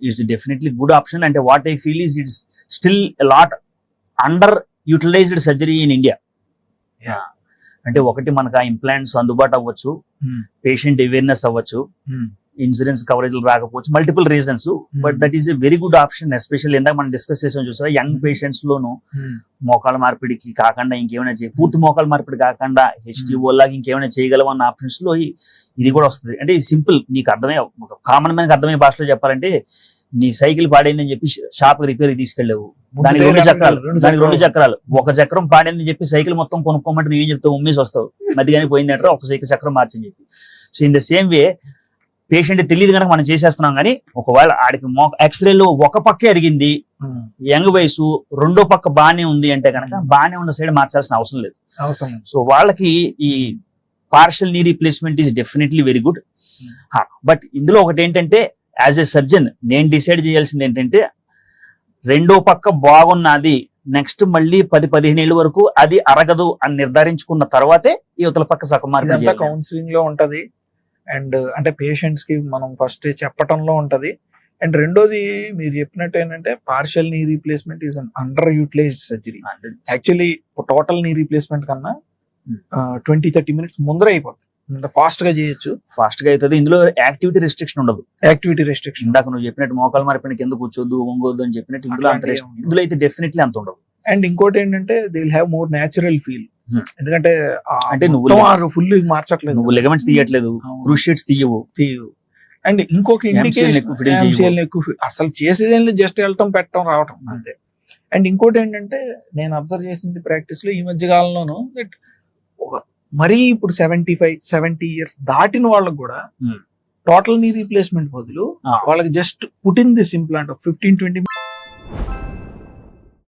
It's definitely good option. అంటే what I feel is it's still lot underutilized surgery in India. అంటే ఒకటి మనకు ఆ implants అందుబాటు అవ్వచ్చు, పేషెంట్ అవేర్నెస్ అవ్వచ్చు, ఇన్సూరెన్స్ కవరేజ్ రాకపోవచ్చు, multiple reasons. But that is a very good option. Especially ఇందాక మనం డిస్కస్ చేసాం చూసారా, యంగ్ పేషెంట్స్ లోను మోకాల మార్పిడికి కాకుండా ఇంకేమైనా పూర్తి మోకాల మార్పిడి కాకుండా హెచ్టిఓ లాగా ఇంకేమైనా చేయగలమా అన్న ఆప్షన్స్ లో ఇది కూడా వస్తుంది. అంటే సింపుల్, నీకు అర్థమయ్యే ఒక కామన్ మ్యాన్ అర్థమయ్యే భాషలో చెప్పాలంటే, నీ సైకిల్ పాడైందని చెప్పి షాప్ రిపేర్ తీసుకెళ్ళావు, దానికి రెండు చక్రాలు, ఒక చక్రం పాడైందని చెప్పి సైకిల్ మొత్తం కొనుక్కోమంటే నువ్వు ఏం చెప్తావు, ఉమ్మేసి వస్తావు, మధ్యగానే పోయింది అంటారు, ఒక సైకిల్ చక్రం మార్చని చెప్పి. So in the same way patient తెలియదు కనుక మనం చేసేస్తున్నాం. కానీ ఒకవేళ ఆడికి ఎక్స్రేలో ఒక పక్కే అరిగింది, యంగ్ వయసు, రెండో పక్క బాగానే ఉంది అంటే కనుక బాగానే ఉన్న సైడ్ మార్చాల్సిన అవసరం లేదు. సో వాళ్ళకి ఈ partial knee replacement is definitely very good. But ఇందులో ఒకటి ఏంటంటే, యాజ్ ఎ సర్జన్ నేను డిసైడ్ చేయాల్సింది ఏంటంటే, రెండో పక్క బాగున్నది, నెక్స్ట్ మళ్ళీ 10-15 ఏళ్ళ వరకు అది అరగదు అని నిర్ధారించుకున్న తర్వాతే యువతల పక్క సగం మార్పు కౌన్సిలింగ్ లో ఉంటది. అండ్ అంటే పేషెంట్స్ కి మనం ఫస్ట్ చెప్పటంలో ఉంటది. అండ్ రెండోది మీరు చెప్పినట్టు ఏంటంటే, partial knee replacement is an underutilized surgery. Actually total knee replacement కన్నా 20-30 minutes ముందర అయిపోతుంది. ఫాస్ట్ గా చేయొచ్చు, ఫాస్ట్ గా అవుతుంది. ఇందులో యాక్టివిటీ రెస్ట్రిక్షన్ ఉండదు. యాక్టివిటీ రెస్ట్రిక్షన్ ఇందాక నువ్వు చెప్పినట్టు మోకాలు మార్పిన కింద కూర్చోద్దు, వంగొద్దు అని చెప్పినట్టు ఇందులో అంత ఇందులో అయితే డెఫినెట్లీ అంత ఉండదు. అండ్ ఇంకోటి ఏంటంటే, they will have more natural feel. ఎందుకంటే అంటే నువ్వు ఫుల్ మార్చట్లేదు, నువ్వు లెగమెంట్స్ తీయట్లేదు, క్రూషియేట్స్ తీయవు. అండ్ ఇంకొక అసలు చేసేది జస్ట్ వెళ్ళటం, పెట్టడం, రావటం అంతే. అండ్ ఇంకోటి ఏంటంటే, నేను అబ్జర్వ్ చేసింది ప్రాక్టీస్ లో ఈ మధ్య కాలంలోనూ, దట్ మరీ ఇప్పుడు 75-70 years దాటిన వాళ్ళకి కూడా టోటల్ నీ రీప్లేస్మెంట్ బదులు వాళ్ళకి just put in this implant 15-20